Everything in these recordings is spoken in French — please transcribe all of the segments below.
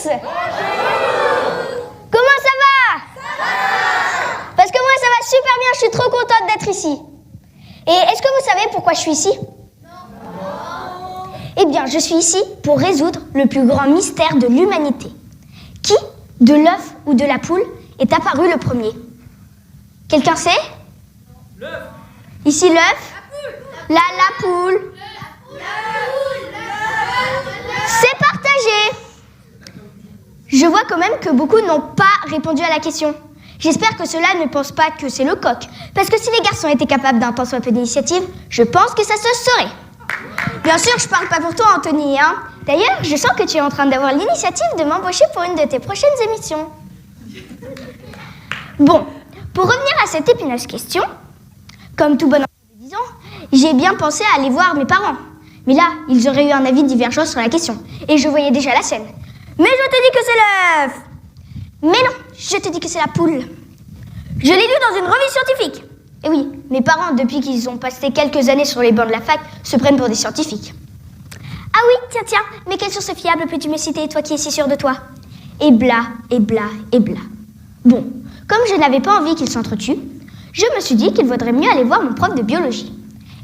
tous. Comment ça va? Parce que moi ça va super bien, je suis trop contente d'être ici. Et est-ce que vous savez pourquoi je suis ici? Eh bien, je suis ici pour résoudre le plus grand mystère de l'humanité. Qui, de l'œuf ou de la poule, est apparu le premier? Quelqu'un sait? L'œuf. Ici l'œuf? La poule. C'est partagé. Je vois quand même que beaucoup n'ont pas répondu à la question. J'espère que ceux-là ne pensent pas que c'est le coq. Parce que si les garçons étaient capables d'un tant soit peu d'initiative, je pense que ça se saurait. Bien sûr, je parle pas pour toi, Anthony, hein. D'ailleurs, je sens que tu es en train d'avoir l'initiative de m'embaucher pour une de tes prochaines émissions. Bon, pour revenir à cette épineuse question, comme tout bon enfant de 10 ans, j'ai bien pensé à aller voir mes parents. Mais là, ils auraient eu un avis divergent sur la question. Et je voyais déjà la scène. Mais je te dis que c'est l'œuf! Mais non, je te dis que c'est la poule. Je l'ai lu dans une revue scientifique. Et oui, mes parents, depuis qu'ils ont passé quelques années sur les bancs de la fac, se prennent pour des scientifiques. Ah oui, tiens, mais quelle source fiable peux-tu me citer, toi qui es si sûr de toi? Et bla, et bla, et bla. Bon, comme je n'avais pas envie qu'ils s'entretuent, je me suis dit qu'il vaudrait mieux aller voir mon prof de biologie.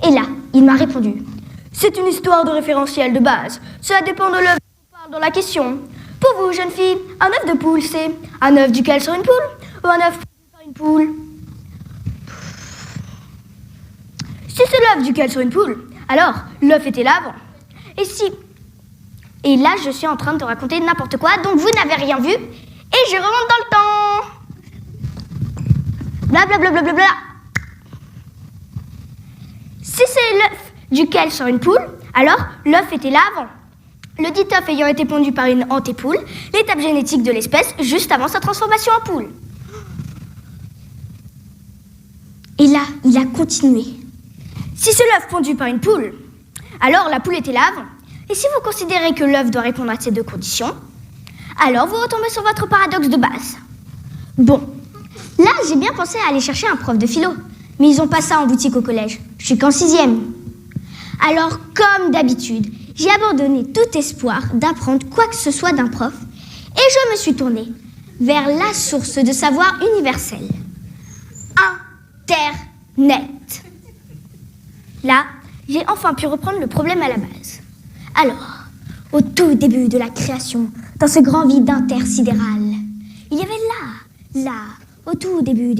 Et là, il m'a répondu: c'est une histoire de référentiel de base. Cela dépend de l'œuf dont on parle dans la question. Pour vous, jeune fille, un œuf de poule, c'est un œuf duquel sort une poule ou un œuf produit par une poule? Si c'est l'œuf duquel sort une poule, alors l'œuf était là avant. Et si... Et là, je suis en train de te raconter n'importe quoi, donc vous n'avez rien vu, et je remonte dans le temps. Blablabla. Bla, bla, bla, bla. Si c'est l'œuf duquel sort une poule, alors l'œuf était là avant. Le dit œuf ayant été pondu par une antépoule, l'étape génétique de l'espèce juste avant sa transformation en poule. Et là, il a continué. Si c'est l'œuf pondu par une poule, alors la poule était là avant. Et si vous considérez que l'œuf doit répondre à ces deux conditions, alors vous retombez sur votre paradoxe de base. Bon, là j'ai bien pensé à aller chercher un prof de philo, mais ils ont pas ça en boutique au collège. Je suis qu'en 6e. Alors, comme d'habitude, j'ai abandonné tout espoir d'apprendre quoi que ce soit d'un prof et je me suis tournée vers la source de savoir universel. Internet. Là, j'ai enfin pu reprendre le problème à la base. Alors, au tout début de la création, dans ce grand vide intersidéral, il y avait là, au tout début,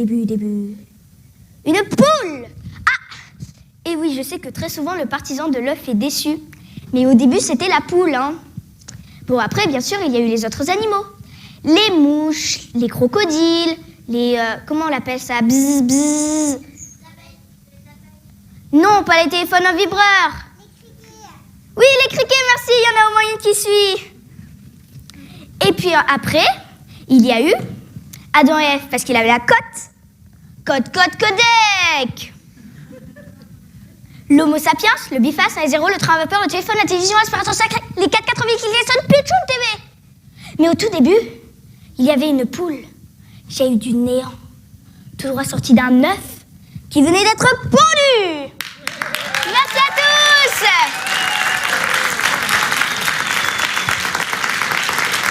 une poule. Ah! Et oui, je sais que très souvent le partisan de l'œuf est déçu. Mais au début, c'était la poule, hein. Bon, après, bien sûr, il y a eu les autres animaux. Les mouches, les crocodiles, les... comment on l'appelle ça? Bzz, bzz. Non, pas les téléphones à vibreur. Les criquets. Oui, les criquets, merci, il y en a au moins une qui suit. Et puis après, il y a eu Adam et Ève, parce qu'il avait la cote. Codec. L'homo sapiens, le biface, les zéros, le train à vapeur, le téléphone, la télévision, l'aspirateur sacré, les 4,80 qui sonnent, Pichoun TV. Mais au tout début, il y avait une poule, j'ai eu du néant, tout droit sorti d'un œuf qui venait d'être pondu. Merci à tous.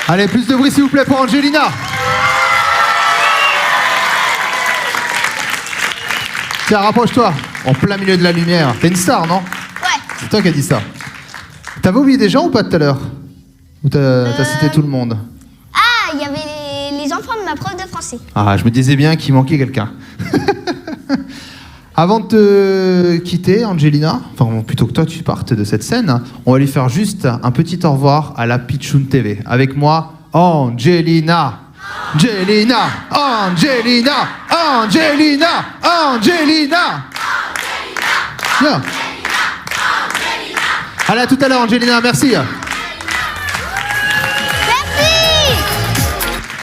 Allez, plus de bruit s'il vous plaît pour Angelina. Tiens, rapproche-toi, en plein milieu de la lumière. T'es une star, non? Ouais. C'est toi qui as dit ça. T'avais oublié des gens ou pas tout à l'heure? Ou t'as cité tout le monde? Ah, il y avait les enfants de ma prof de français. Ah, je me disais bien qu'il manquait quelqu'un. Avant de te quitter, Angelina, enfin plutôt que toi tu partes de cette scène, on va lui faire juste un petit au revoir à la Pichoun TV. Avec moi, Angelina. Angelina, Angelina, Angelina, Angelina. Bien. Allez, à tout à l'heure, Angelina, merci.